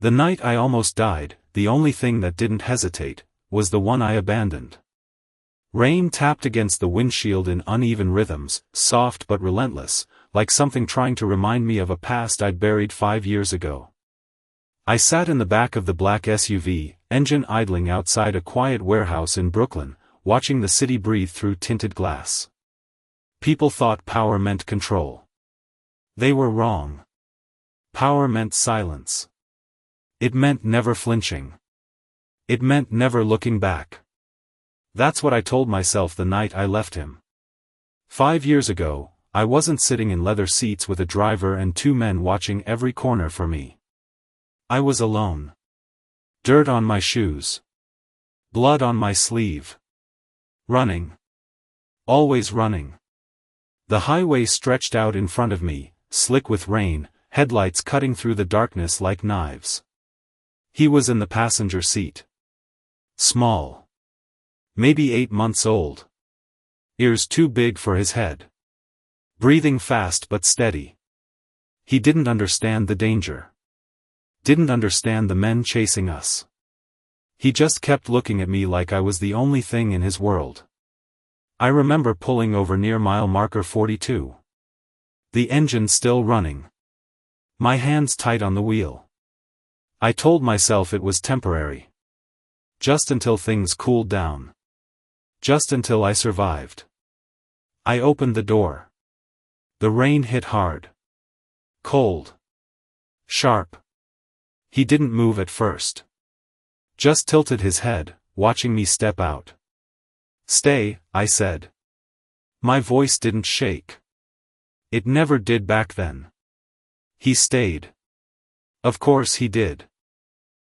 The night I almost died, the only thing that didn't hesitate, was the one I abandoned. Rain tapped against the windshield in uneven rhythms, soft but relentless, like something trying to remind me of a past I'd buried 5 years ago. I sat in the back of the black SUV, engine idling outside a quiet warehouse in Brooklyn, watching the city breathe through tinted glass. People thought power meant control. They were wrong. Power meant silence. It meant never flinching. It meant never looking back. That's what I told myself the night I left him. 5 years ago, I wasn't sitting in leather seats with a driver and 2 men watching every corner for me. I was alone. Dirt on my shoes. Blood on my sleeve. Running. Always running. The highway stretched out in front of me, slick with rain, headlights cutting through the darkness like knives. He was in the passenger seat. Small. Maybe 8 months old. Ears too big for his head. Breathing fast but steady. He didn't understand the danger. Didn't understand the men chasing us. He just kept looking at me like I was the only thing in his world. I remember pulling over near mile marker 42. The engine still running. My hands tight on the wheel. I told myself it was temporary. Just until things cooled down. Just until I survived. I opened the door. The rain hit hard. Cold. Sharp. He didn't move at first. Just tilted his head, watching me step out. "Stay," I said. My voice didn't shake. It never did back then. He stayed. Of course he did.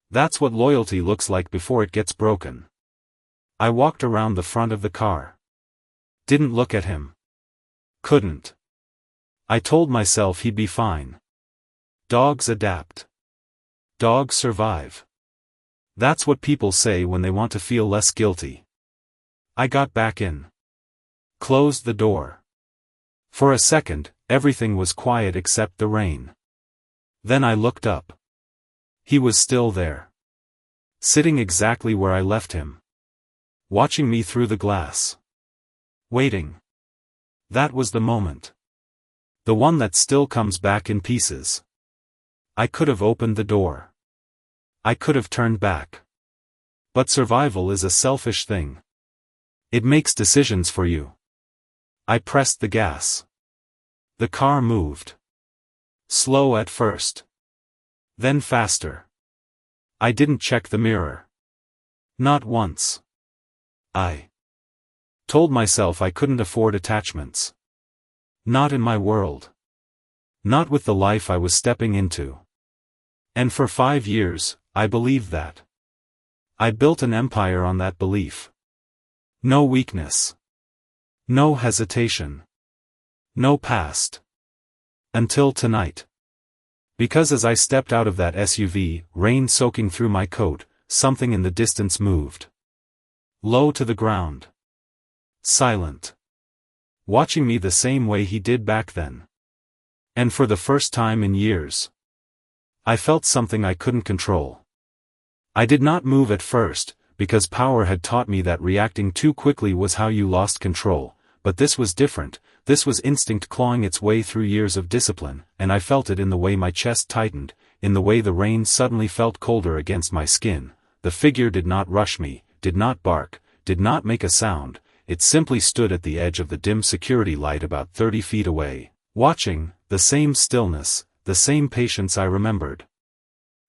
That's what loyalty looks like before it gets broken. I walked around the front of the car. Didn't look at him. Couldn't. I told myself he'd be fine. Dogs adapt. Dogs survive. That's what people say when they want to feel less guilty. I got back in. Closed the door. For a second, everything was quiet except the rain. Then I looked up. He was still there. Sitting exactly where I left him. Watching me through the glass. Waiting. That was the moment. The one that still comes back in pieces. I could have opened the door. I could have turned back. But survival is a selfish thing. It makes decisions for you. I pressed the gas. The car moved. Slow at first. Then faster. I didn't check the mirror. Not once. I told myself I couldn't afford attachments. Not in my world. Not with the life I was stepping into. And for 5 years, I believed that. I built an empire on that belief. No weakness. No hesitation. No past. Until tonight. Because as I stepped out of that SUV, rain soaking through my coat, something in the distance moved. Low to the ground. Silent. Watching me the same way he did back then. And for the first time in years, I felt something I couldn't control. I did not move at first, because power had taught me that reacting too quickly was how you lost control, but this was different. This was instinct clawing its way through years of discipline, and I felt it in the way my chest tightened, in the way the rain suddenly felt colder against my skin. The figure did not rush me, did not bark, did not make a sound. It simply stood at the edge of the dim security light about 30 feet away, watching, the same stillness, the same patience I remembered.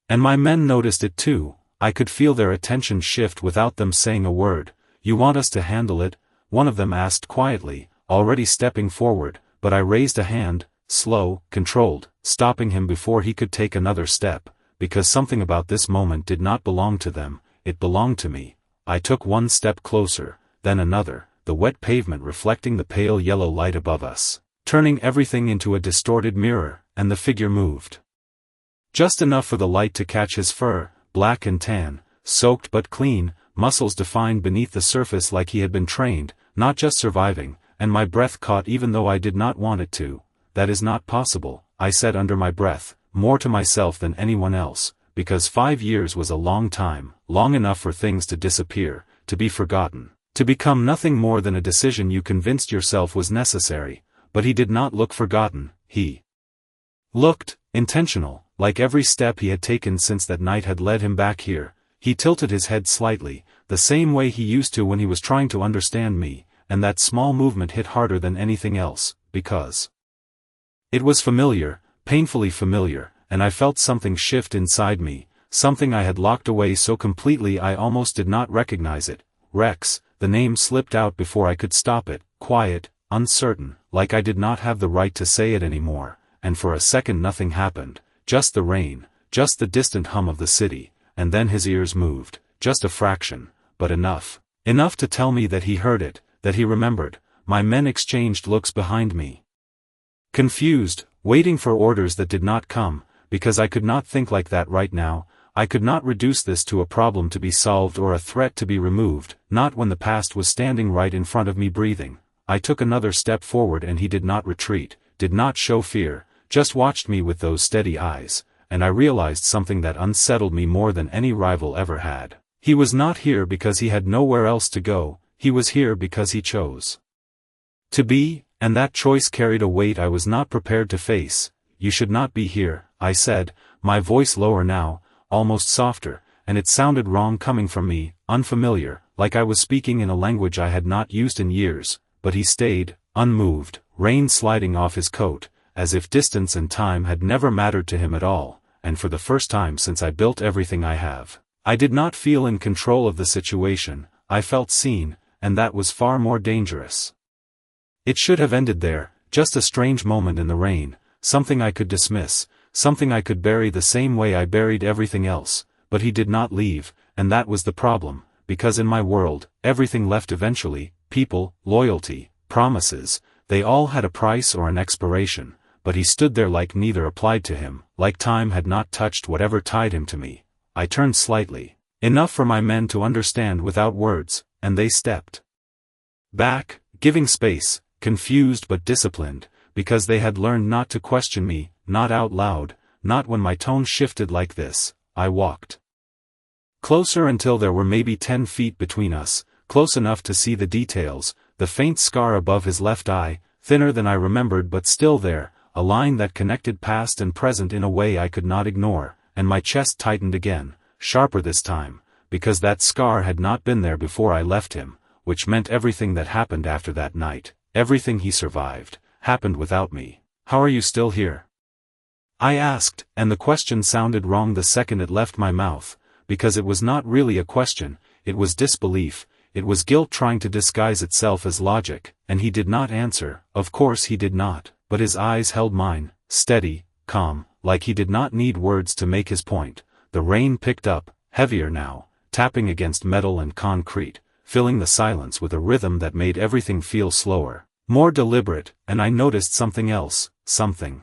And my men noticed it too. I could feel their attention shift without them saying a word. "You want us to handle it?" one of them asked quietly, already stepping forward, but I raised a hand, slow, controlled, stopping him before he could take another step, because something about this moment did not belong to them, it belonged to me. I took one step closer, then another, the wet pavement reflecting the pale yellow light above us, turning everything into a distorted mirror, and the figure moved. Just enough for the light to catch his fur, black and tan, soaked but clean, muscles defined beneath the surface like he had been trained, not just surviving, and my breath caught even though I did not want it to. "That is not possible," I said under my breath, more to myself than anyone else, because 5 years was a long time, long enough for things to disappear, to be forgotten, to become nothing more than a decision you convinced yourself was necessary. But he did not look forgotten, he looked intentional, like every step he had taken since that night had led him back here. He tilted his head slightly, the same way he used to when he was trying to understand me, and that small movement hit harder than anything else, because it was familiar, painfully familiar, and I felt something shift inside me, something I had locked away so completely I almost did not recognize it. Rex, the name slipped out before I could stop it, quiet, uncertain, like I did not have the right to say it anymore, and for a second nothing happened, just the rain, just the distant hum of the city, and then his ears moved, just a fraction, but enough to tell me that he heard it, that he remembered. My men exchanged looks behind me. Confused, waiting for orders that did not come, because I could not think like that right now. I could not reduce this to a problem to be solved or a threat to be removed, not when the past was standing right in front of me breathing. I took another step forward and he did not retreat, did not show fear, just watched me with those steady eyes, and I realized something that unsettled me more than any rival ever had. He was not here because he had nowhere else to go, he was here because he chose to be, and that choice carried a weight I was not prepared to face. "You should not be here," I said, my voice lower now, almost softer, and it sounded wrong coming from me, unfamiliar, like I was speaking in a language I had not used in years. But he stayed, unmoved, rain sliding off his coat, as if distance and time had never mattered to him at all, and for the first time since I built everything I have, I did not feel in control of the situation. I felt seen, and that was far more dangerous. It should have ended there, just a strange moment in the rain, something I could dismiss, something I could bury the same way I buried everything else, but he did not leave, and that was the problem, because in my world, everything left eventually. People, loyalty, promises, they all had a price or an expiration, but he stood there like neither applied to him, like time had not touched whatever tied him to me. I turned slightly, enough for my men to understand without words, and they stepped back, giving space, confused but disciplined, because they had learned not to question me, not out loud, not when my tone shifted like this. I walked closer until there were maybe 10 feet between us, close enough to see the details, the faint scar above his left eye, thinner than I remembered but still there, a line that connected past and present in a way I could not ignore, and my chest tightened again, sharper this time, because that scar had not been there before I left him, which meant everything that happened after that night, everything he survived, happened without me. "How are you still here?" I asked, and the question sounded wrong the second it left my mouth, because it was not really a question, it was disbelief. It was guilt trying to disguise itself as logic, and he did not answer. Of course he did not, but his eyes held mine, steady, calm, like he did not need words to make his point. The rain picked up, heavier now, tapping against metal and concrete, filling the silence with a rhythm that made everything feel slower, more deliberate, and I noticed something else, something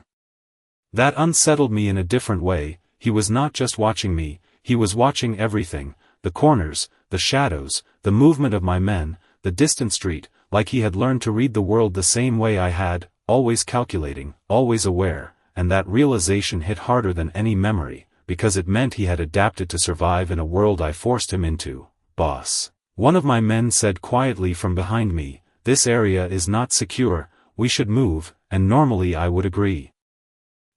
that unsettled me in a different way. He was not just watching me, he was watching everything, the corners, the shadows, the movement of my men, the distant street, like he had learned to read the world the same way I had, always calculating, always aware, and that realization hit harder than any memory, because it meant he had adapted to survive in a world I forced him into. "Boss," one of my men said quietly from behind me, "this area is not secure, we should move," and normally I would agree.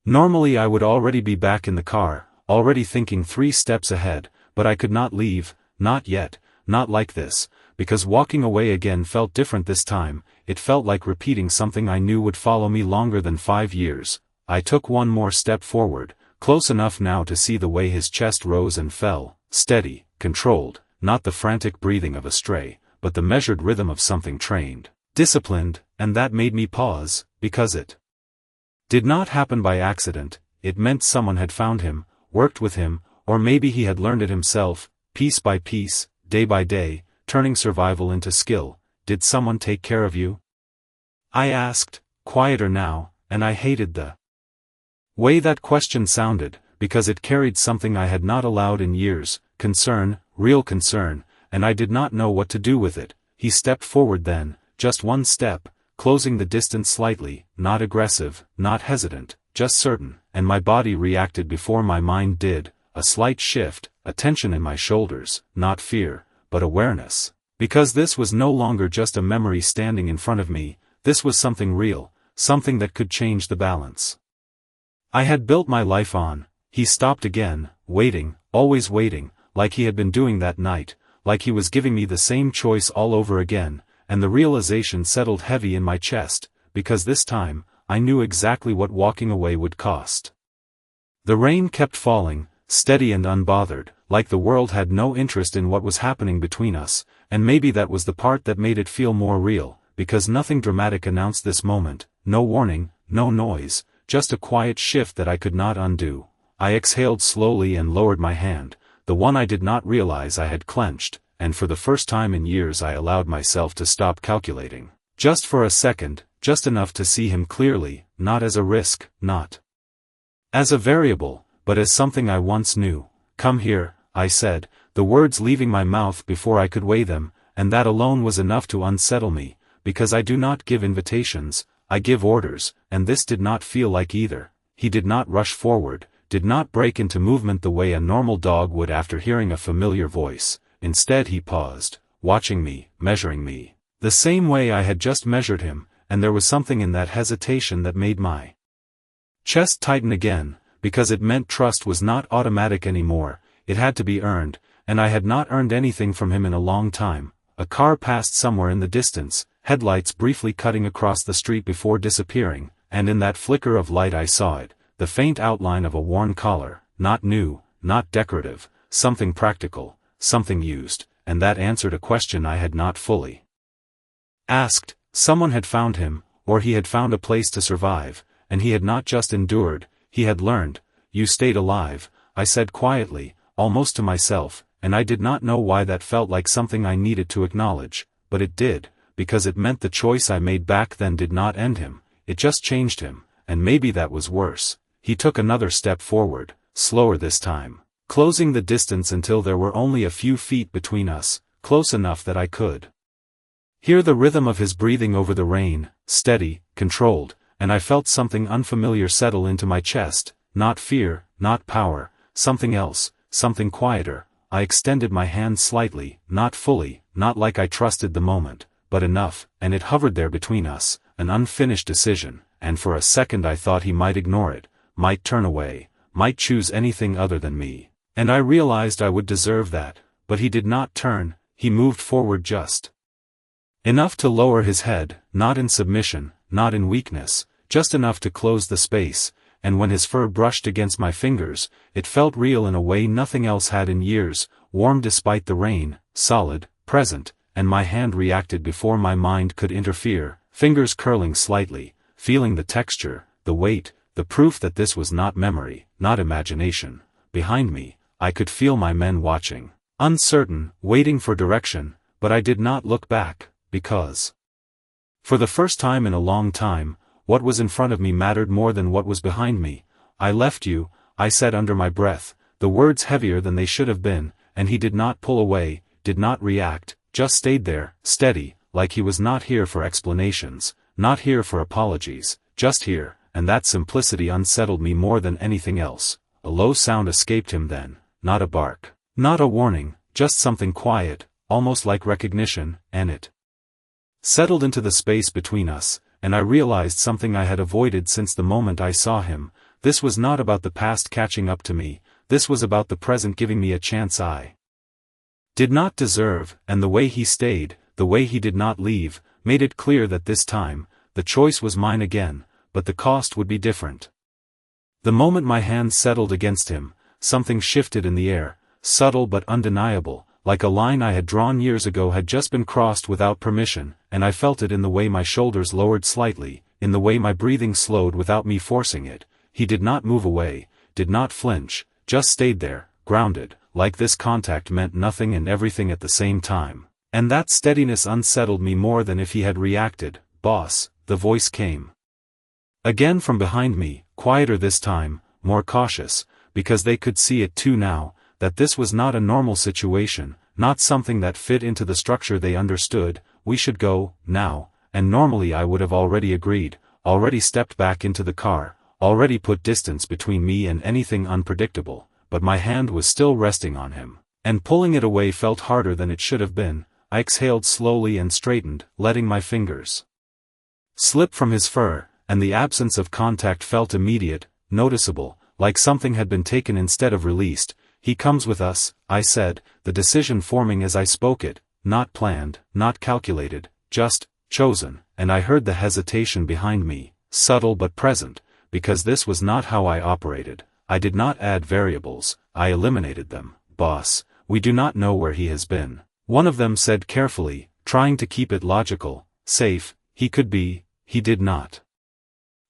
Normally I would already be back in the car, already thinking 3 steps ahead, but I could not leave, not yet, not like this, because walking away again felt different this time. It felt like repeating something I knew would follow me longer than 5 years. I took one more step forward, close enough now to see the way his chest rose and fell, steady, controlled, not the frantic breathing of a stray, but the measured rhythm of something trained, disciplined, and that made me pause, because it did not happen by accident. It meant someone had found him, worked with him, or maybe he had learned it himself, piece by piece, day by day, turning survival into skill. "Did someone take care of you?" I asked, quieter now, and I hated the way that question sounded, because it carried something I had not allowed in years, concern, real concern, and I did not know what to do with it. He stepped forward then, just one step, closing the distance slightly, not aggressive, not hesitant, just certain, and my body reacted before my mind did. a slight shift, a tension in my shoulders, not fear, but awareness. Because this was no longer just a memory standing in front of me, this was something real, something that could change the balance I had built my life on. He stopped again, waiting, always waiting, like he had been doing that night, like he was giving me the same choice all over again, and the realization settled heavy in my chest, because this time, I knew exactly what walking away would cost. The rain kept falling, steady and unbothered, like the world had no interest in what was happening between us, and maybe that was the part that made it feel more real, because nothing dramatic announced this moment, no warning, no noise, just a quiet shift that I could not undo. I exhaled slowly and lowered my hand, the one I did not realize I had clenched, and for the first time in years I allowed myself to stop calculating. Just for a second, just enough to see him clearly, not as a risk, not as a variable, but as something I once knew. "Come here," I said, the words leaving my mouth before I could weigh them, and that alone was enough to unsettle me, because I do not give invitations, I give orders, and this did not feel like either. He did not rush forward, did not break into movement the way a normal dog would after hearing a familiar voice. Instead he paused, watching me, measuring me, the same way I had just measured him, and there was something in that hesitation that made my chest tighten again, because it meant trust was not automatic anymore, it had to be earned, and I had not earned anything from him in a long time. A car passed somewhere in the distance, headlights briefly cutting across the street before disappearing, and in that flicker of light I saw it, the faint outline of a worn collar, not new, not decorative, something practical, something used, and that answered a question I had not fully asked. Someone had found him, or he had found a place to survive, and he had not just endured, he had learned. "You stayed alive," I said quietly, almost to myself, and I did not know why that felt like something I needed to acknowledge, but it did, because it meant the choice I made back then did not end him, it just changed him, and maybe that was worse. He took another step forward, slower this time, closing the distance until there were only a few feet between us, close enough that I could hear the rhythm of his breathing over the rain, steady, controlled, and I felt something unfamiliar settle into my chest, not fear, not power, something else, something quieter. I extended my hand slightly, not fully, not like I trusted the moment, but enough, and it hovered there between us, an unfinished decision, and for a second I thought he might ignore it, might turn away, might choose anything other than me. And I realized I would deserve that, but he did not turn, he moved forward just enough to lower his head, not in submission, not in weakness, just enough to close the space, and when his fur brushed against my fingers, it felt real in a way nothing else had in years, warm despite the rain, solid, present, and my hand reacted before my mind could interfere, fingers curling slightly, feeling the texture, the weight, the proof that this was not memory, not imagination. Behind me, I could feel my men watching, uncertain, waiting for direction, but I did not look back, because for the first time in a long time, what was in front of me mattered more than what was behind me. "I left you," I said under my breath, the words heavier than they should have been, and he did not pull away, did not react, just stayed there, steady, like he was not here for explanations, not here for apologies, just here, and that simplicity unsettled me more than anything else. A low sound escaped him then, not a bark, not a warning, just something quiet, almost like recognition, and it settled into the space between us, and I realized something I had avoided since the moment I saw him. This was not about the past catching up to me, this was about the present giving me a chance I did not deserve, and the way he stayed, the way he did not leave, made it clear that this time, the choice was mine again, but the cost would be different. The moment my hand settled against him, something shifted in the air, subtle but undeniable, like a line I had drawn years ago had just been crossed without permission, and I felt it in the way my shoulders lowered slightly, in the way my breathing slowed without me forcing it. He did not move away, did not flinch, just stayed there, grounded, like this contact meant nothing and everything at the same time. And that steadiness unsettled me more than if he had reacted. "Boss," the voice came again from behind me, quieter this time, more cautious, because they could see it too now, that this was not a normal situation, not something that fit into the structure they understood. "We should go, now," and normally I would have already agreed, already stepped back into the car, already put distance between me and anything unpredictable, but my hand was still resting on him, and pulling it away felt harder than it should have been. I exhaled slowly and straightened, letting my fingers slip from his fur, and the absence of contact felt immediate, noticeable, like something had been taken instead of released. "He comes with us," I said, the decision forming as I spoke it, not planned, not calculated, just chosen, and I heard the hesitation behind me, subtle but present, because this was not how I operated. I did not add variables, I eliminated them. "Boss, we do not know where he has been," one of them said carefully, trying to keep it logical. "Safe, he could be." He did not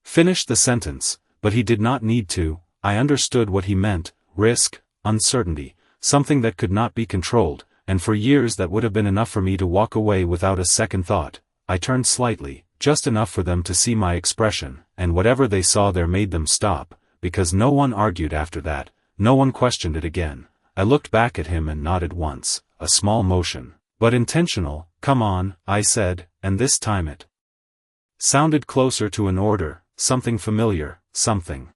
finish the sentence, but he did not need to. I understood what he meant: risk, uncertainty, something that could not be controlled, and for years that would have been enough for me to walk away without a second thought. I turned slightly, just enough for them to see my expression, and whatever they saw there made them stop, because no one argued after that, no one questioned it again. I looked back at him and nodded once, a small motion, but intentional. "Come on," I said, and this time it sounded closer to an order, something familiar, something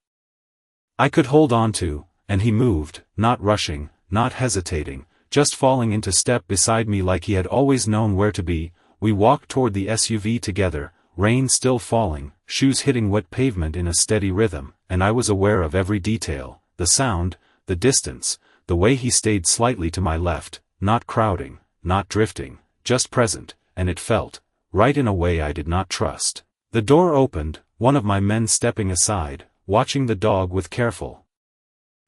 I could hold on to, and he moved, not rushing, not hesitating, just falling into step beside me like he had always known where to be. We walked toward the SUV together, rain still falling, shoes hitting wet pavement in a steady rhythm, and I was aware of every detail, the sound, the distance, the way he stayed slightly to my left, not crowding, not drifting, just present, and it felt right in a way I did not trust. The door opened, one of my men stepping aside, watching the dog with careful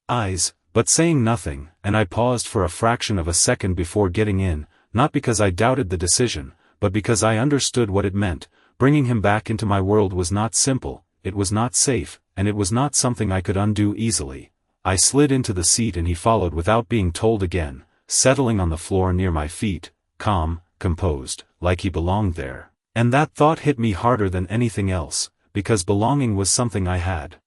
eyes, but saying nothing, and I paused for a fraction of a second before getting in, not because I doubted the decision, but because I understood what it meant. Bringing him back into my world was not simple, it was not safe, and it was not something I could undo easily. I slid into the seat and he followed without being told again, settling on the floor near my feet, calm, composed, like he belonged there. And that thought hit me harder than anything else, because belonging was something I had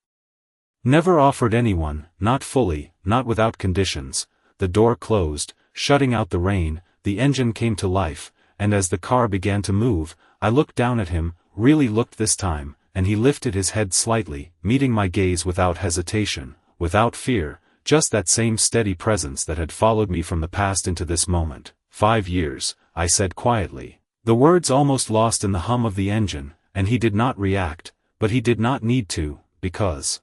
never offered anyone, not fully, not without conditions. The door closed, shutting out the rain, the engine came to life, and as the car began to move, I looked down at him, really looked this time, and he lifted his head slightly, meeting my gaze without hesitation, without fear, just that same steady presence that had followed me from the past into this moment. 5 years, I said quietly, the words almost lost in the hum of the engine, and he did not react, but he did not need to, because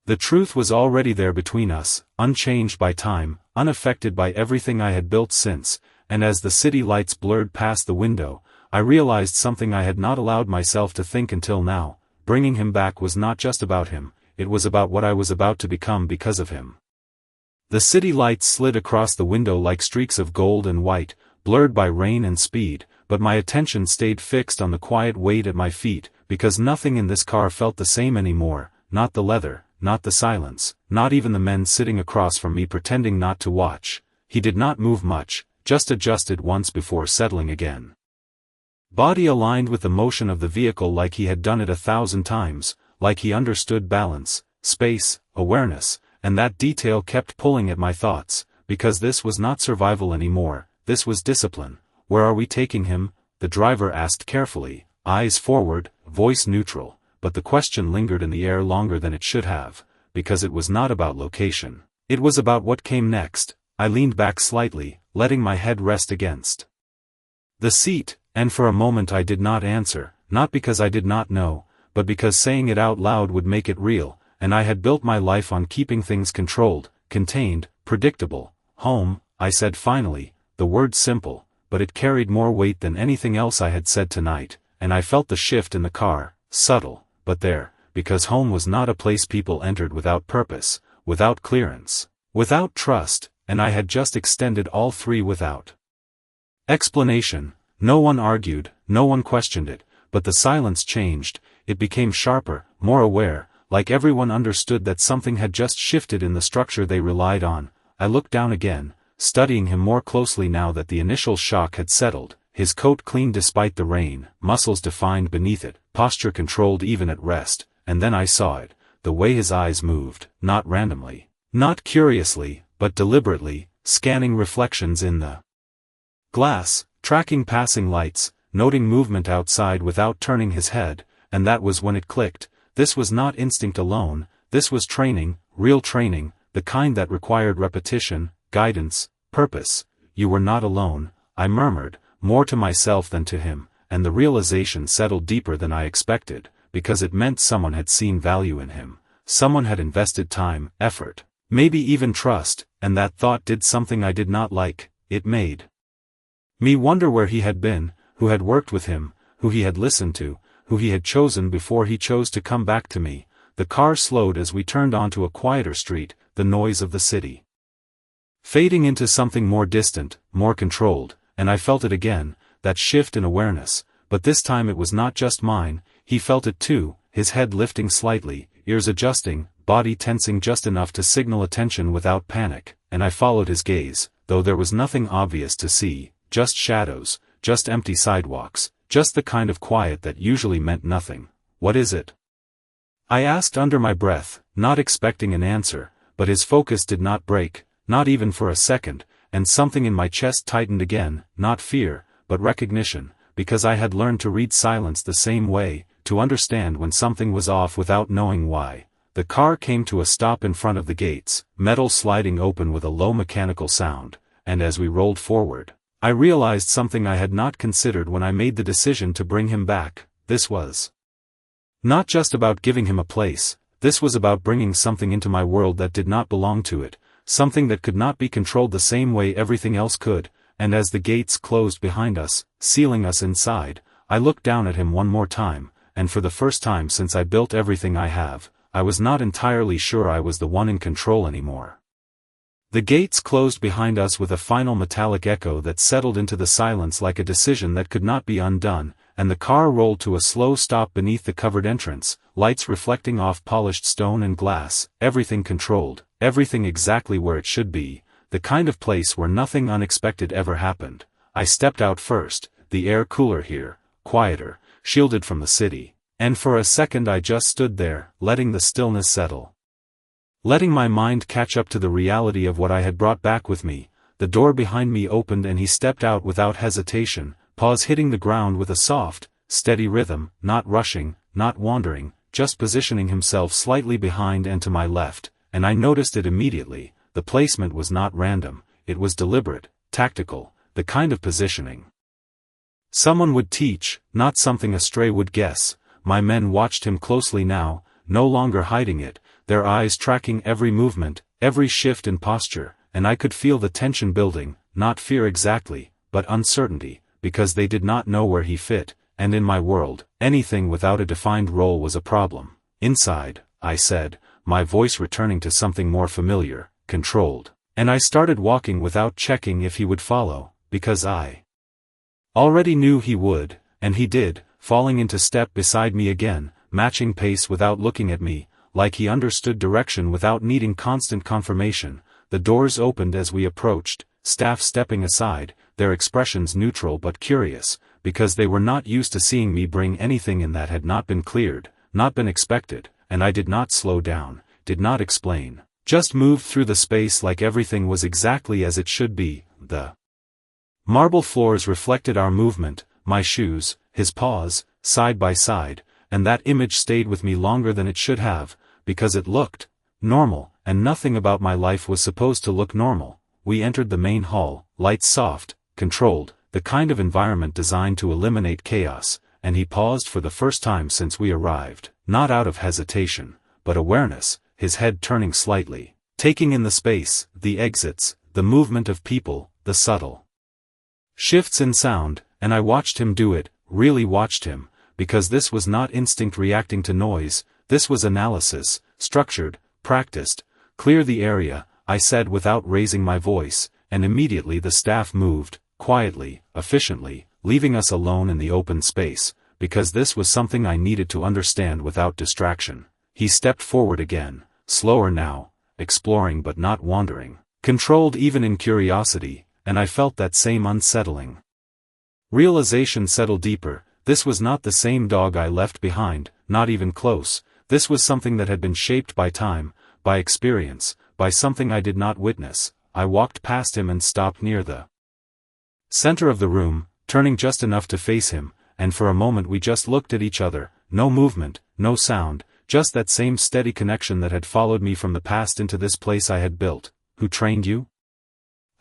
the truth was already there between us, unchanged by time, unaffected by everything I had built since, and as the city lights blurred past the window, I realized something I had not allowed myself to think until now. Bringing him back was not just about him, it was about what I was about to become because of him. The city lights slid across the window like streaks of gold and white, blurred by rain and speed, but my attention stayed fixed on the quiet weight at my feet, because nothing in this car felt the same anymore, not the leather, not the silence, not even the men sitting across from me pretending not to watch. He did not move much, just adjusted once before settling again. Body aligned with the motion of the vehicle like he had done it 1,000 times, like he understood balance, space, awareness, and that detail kept pulling at my thoughts, because this was not survival anymore, this was discipline. "Where are we taking him?" the driver asked carefully, eyes forward, voice neutral, but the question lingered in the air longer than it should have, because it was not about location. It was about what came next. I leaned back slightly, letting my head rest against the seat, and for a moment I did not answer, not because I did not know, but because saying it out loud would make it real, and I had built my life on keeping things controlled, contained, predictable. "Home," I said finally, the word simple, but it carried more weight than anything else I had said tonight, and I felt the shift in the car, subtle, but there, because home was not a place people entered without purpose, without clearance, without trust, and I had just extended all three without explanation. No one argued, no one questioned it, but the silence changed, it became sharper, more aware, like everyone understood that something had just shifted in the structure they relied on. I looked down again, studying him more closely now that the initial shock had settled, his coat clean despite the rain, muscles defined beneath it, posture controlled even at rest, and then I saw it, the way his eyes moved, not randomly, not curiously, but deliberately, scanning reflections in the glass, tracking passing lights, noting movement outside without turning his head, and that was when it clicked. This was not instinct alone, this was training, real training, the kind that required repetition, guidance, purpose. You were not alone, I murmured, more to myself than to him, and the realization settled deeper than I expected, because it meant someone had seen value in him. Someone had invested time, effort, maybe even trust, and that thought did something I did not like. It made me wonder where he had been, who had worked with him, who he had listened to, who he had chosen before he chose to come back to me. The car slowed as we turned onto a quieter street, the noise of the city fading into something more distant, more controlled, and I felt it again, that shift in awareness, but this time it was not just mine. He felt it too, his head lifting slightly, ears adjusting, body tensing just enough to signal attention without panic, and I followed his gaze, though there was nothing obvious to see, just shadows, just empty sidewalks, just the kind of quiet that usually meant nothing. What is it? I asked under my breath, not expecting an answer, but his focus did not break, not even for a second, and something in my chest tightened again, not fear, but recognition, because I had learned to read silence the same way, to understand when something was off without knowing why. The car came to a stop in front of the gates, metal sliding open with a low mechanical sound, and as we rolled forward, I realized something I had not considered when I made the decision to bring him back. This was not just about giving him a place, this was about bringing something into my world that did not belong to it, something that could not be controlled the same way everything else could. And as the gates closed behind us, sealing us inside, I looked down at him one more time, and for the first time since I built everything I have, I was not entirely sure I was the one in control anymore. The gates closed behind us with a final metallic echo that settled into the silence like a decision that could not be undone, and the car rolled to a slow stop beneath the covered entrance, lights reflecting off polished stone and glass, everything controlled, everything exactly where it should be, the kind of place where nothing unexpected ever happened. I stepped out first, the air cooler here, quieter, shielded from the city, and for a second I just stood there, letting the stillness settle. Letting my mind catch up to the reality of what I had brought back with me. The door behind me opened and he stepped out without hesitation, paws hitting the ground with a soft, steady rhythm, not rushing, not wandering, just positioning himself slightly behind and to my left, and I noticed it immediately. The placement was not random, it was deliberate, tactical, the kind of positioning someone would teach, not something a stray would guess. My men watched him closely now, no longer hiding it, their eyes tracking every movement, every shift in posture, and I could feel the tension building, not fear exactly, but uncertainty, because they did not know where he fit, and in my world, anything without a defined role was a problem. Inside, I said, my voice returning to something more familiar, controlled, and I started walking without checking if he would follow, because I already knew he would, and he did, falling into step beside me again, matching pace without looking at me, like he understood direction without needing constant confirmation. The doors opened as we approached, staff stepping aside, their expressions neutral but curious, because they were not used to seeing me bring anything in that had not been cleared, not been expected, and I did not slow down, did not explain, just moved through the space like everything was exactly as it should be. The marble floors reflected our movement, my shoes, his paws, side by side, and that image stayed with me longer than it should have, because it looked normal, and nothing about my life was supposed to look normal. We entered the main hall, lights soft, controlled, the kind of environment designed to eliminate chaos, and he paused for the first time since we arrived, not out of hesitation, but awareness, his head turning slightly, taking in the space, the exits, the movement of people, the subtle shifts in sound, and I watched him do it, really watched him, because this was not instinct reacting to noise, this was analysis, structured, practiced. Clear the area, I said without raising my voice, and immediately the staff moved, quietly, efficiently, leaving us alone in the open space, because this was something I needed to understand without distraction. He stepped forward again, slower now, exploring but not wandering, controlled even in curiosity, and I felt that same unsettling realization settle deeper. This was not the same dog I left behind, not even close. This was something that had been shaped by time, by experience, by something I did not witness. I walked past him and stopped near the center of the room, turning just enough to face him, and for a moment we just looked at each other, no movement, no sound, just that same steady connection that had followed me from the past into this place I had built. Who trained you?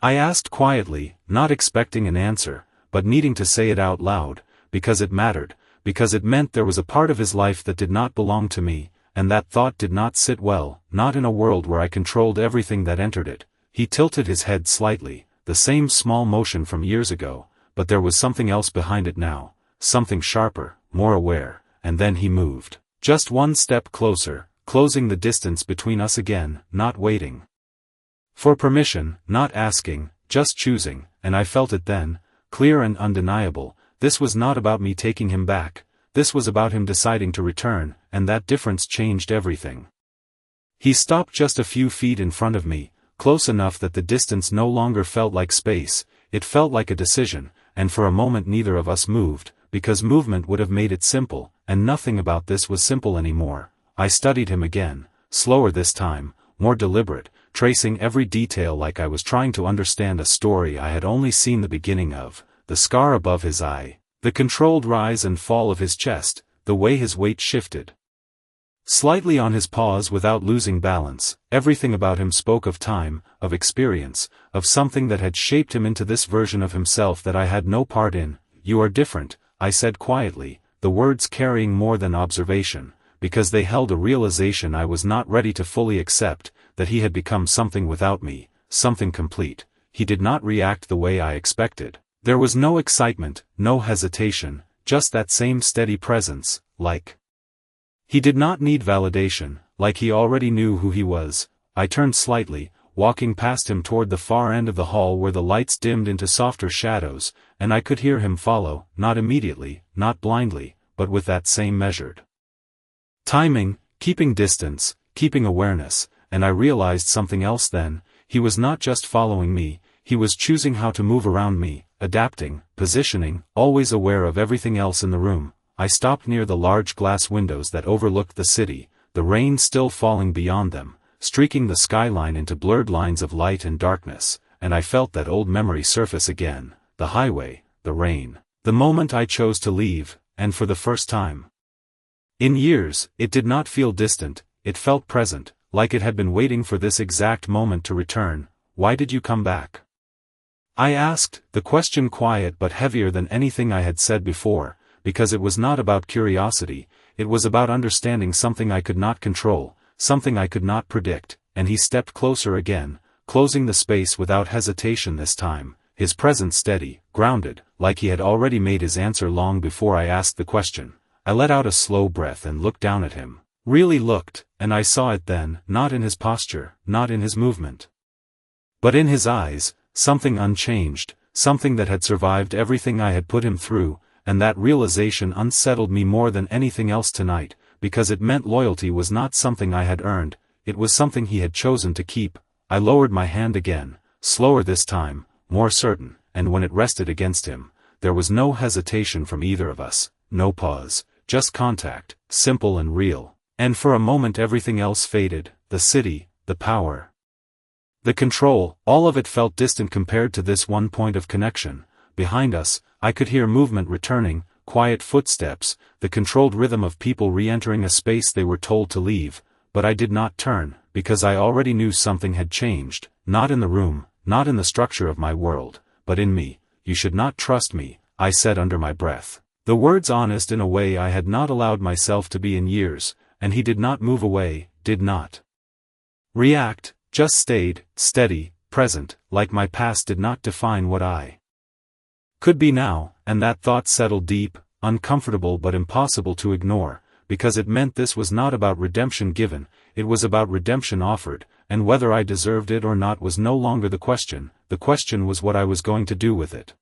I asked quietly, not expecting an answer, but needing to say it out loud, because it mattered, because it meant there was a part of his life that did not belong to me, and that thought did not sit well, not in a world where I controlled everything that entered it. He tilted his head slightly, the same small motion from years ago, but there was something else behind it now, something sharper, more aware, and then he moved. Just one step closer, closing the distance between us again, not waiting for permission, not asking, just choosing, and I felt it then, clear and undeniable. This was not about me taking him back, this was about him deciding to return, and that difference changed everything. He stopped just a few feet in front of me, close enough that the distance no longer felt like space, it felt like a decision, and for a moment neither of us moved, because movement would have made it simple, and nothing about this was simple anymore. I studied him again, slower this time, more deliberate, tracing every detail like I was trying to understand a story I had only seen the beginning of, the scar above his eye, the controlled rise and fall of his chest, the way his weight shifted slightly on his paws without losing balance. Everything about him spoke of time, of experience, of something that had shaped him into this version of himself that I had no part in. You are different, I said quietly, the words carrying more than observation, because they held a realization I was not ready to fully accept, that he had become something without me, something complete. He did not react the way I expected. There was no excitement, no hesitation, just that same steady presence, like he did not need validation, like he already knew who he was. I turned slightly, walking past him toward the far end of the hall where the lights dimmed into softer shadows, and I could hear him follow, not immediately, not blindly, but with that same measured timing, keeping distance, keeping awareness, and I realized something else then. He was not just following me, he was choosing how to move around me, adapting, positioning, always aware of everything else in the room. I stopped near the large glass windows that overlooked the city, the rain still falling beyond them, streaking the skyline into blurred lines of light and darkness, and I felt that old memory surface again, the highway, the rain, the moment I chose to leave, and for the first time in years, it did not feel distant, it felt present, like it had been waiting for this exact moment to return. Why did you come back? I asked, the question quiet but heavier than anything I had said before, because it was not about curiosity, it was about understanding something I could not control, something I could not predict, and he stepped closer again, closing the space without hesitation this time, his presence steady, grounded, like he had already made his answer long before I asked the question. I let out a slow breath and looked down at him, really looked, and I saw it then, not in his posture, not in his movement, but in his eyes, something unchanged, something that had survived everything I had put him through, and that realization unsettled me more than anything else tonight, because it meant loyalty was not something I had earned, it was something he had chosen to keep. I lowered my hand again, slower this time, more certain, and when it rested against him, there was no hesitation from either of us, no pause, just contact, simple and real, and for a moment everything else faded, the city, the power, the control, all of it felt distant compared to this one point of connection. Behind us, I could hear movement returning, quiet footsteps, the controlled rhythm of people re-entering a space they were told to leave, but I did not turn, because I already knew something had changed, not in the room, not in the structure of my world, but in me. You should not trust me, I said under my breath. The words honest in a way I had not allowed myself to be in years, and he did not move away, did not react, just stayed, steady, present, like my past did not define what I could be now, and that thought settled deep, uncomfortable but impossible to ignore, because it meant this was not about redemption given, it was about redemption offered, and whether I deserved it or not was no longer the question was what I was going to do with it.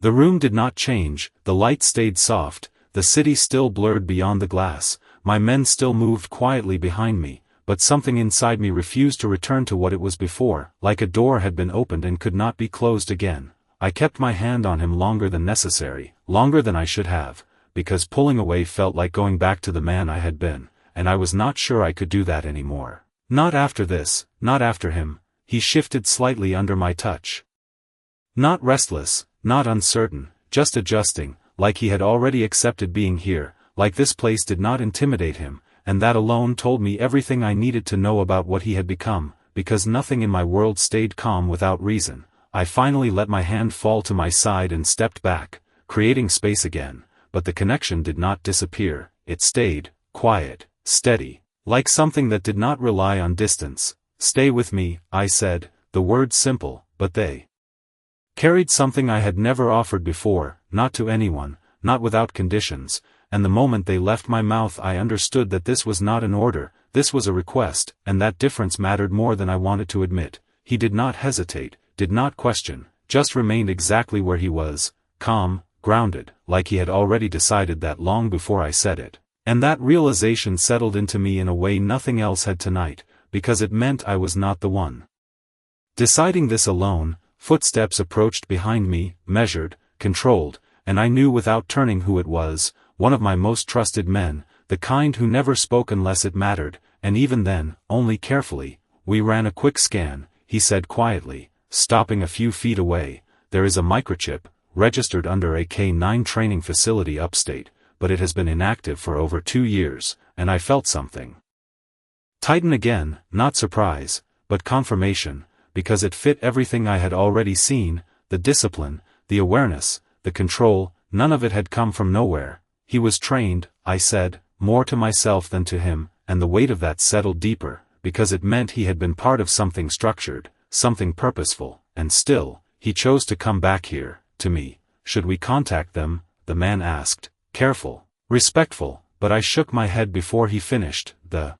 The room did not change, the light stayed soft, the city still blurred beyond the glass, my men still moved quietly behind me, but something inside me refused to return to what it was before, like a door had been opened and could not be closed again. I kept my hand on him longer than necessary, longer than I should have, because pulling away felt like going back to the man I had been, and I was not sure I could do that anymore. Not after this, not after him. He shifted slightly under my touch. Not restless, not uncertain, just adjusting, like he had already accepted being here, like this place did not intimidate him, and that alone told me everything I needed to know about what he had become, because nothing in my world stayed calm without reason. I finally let my hand fall to my side and stepped back, creating space again, but the connection did not disappear, it stayed, quiet, steady, like something that did not rely on distance. "Stay with me," I said, the words simple, but they carried something I had never offered before, not to anyone, not without conditions, and the moment they left my mouth I understood that this was not an order, this was a request, and that difference mattered more than I wanted to admit. He did not hesitate, did not question, just remained exactly where he was, calm, grounded, like he had already decided that long before I said it. And that realization settled into me in a way nothing else had tonight, because it meant I was not the one deciding this alone. Footsteps approached behind me, measured, controlled, and I knew without turning who it was, one of my most trusted men, the kind who never spoke unless it mattered, and even then, only carefully. "We ran a quick scan," he said quietly, stopping a few feet away. "There is a microchip, registered under a K-9 training facility upstate, but it has been inactive for over 2 years, and I felt something tighten again, not surprise, but confirmation, because it fit everything I had already seen, the discipline, the awareness, the control. None of it had come from nowhere. He was trained, I said, more to myself than to him, and the weight of that settled deeper, because it meant he had been part of something structured, something purposeful, and still, he chose to come back here, to me. "Should we contact them?" the man asked, careful, respectful, but I shook my head before he finished, the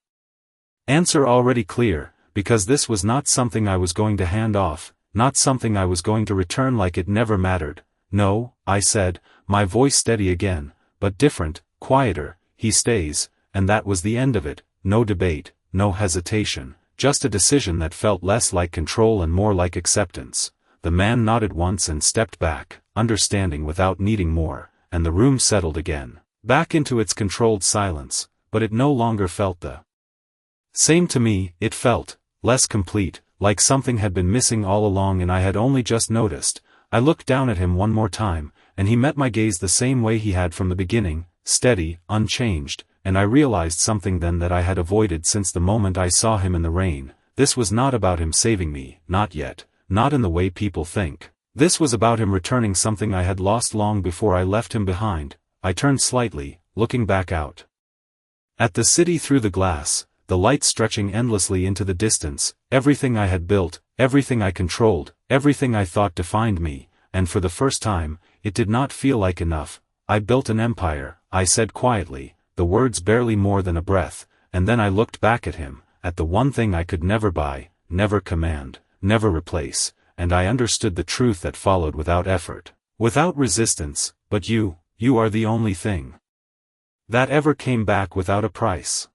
answer already clear, because this was not something I was going to hand off, not something I was going to return like it never mattered. "No," I said, my voice steady again, but different, quieter. "He stays," and that was the end of it. No debate, no hesitation, just a decision that felt less like control and more like acceptance. The man nodded once and stepped back, understanding without needing more, and the room settled again, back into its controlled silence, but it no longer felt the same to me. It felt less complete, like something had been missing all along and I had only just noticed. I looked down at him one more time, and he met my gaze the same way he had from the beginning, steady, unchanged, and I realized something then that I had avoided since the moment I saw him in the rain. This was not about him saving me, not yet, not in the way people think. This was about him returning something I had lost long before I left him behind. I turned slightly, looking back out at the city through the glass, the light stretching endlessly into the distance, everything I had built, everything I controlled, everything I thought defined me, and for the first time, it did not feel like enough. "I built an empire," I said quietly, the words barely more than a breath, and then I looked back at him, at the one thing I could never buy, never command, never replace, and I understood the truth that followed without effort, without resistance. "But you are the only thing that ever came back without a price."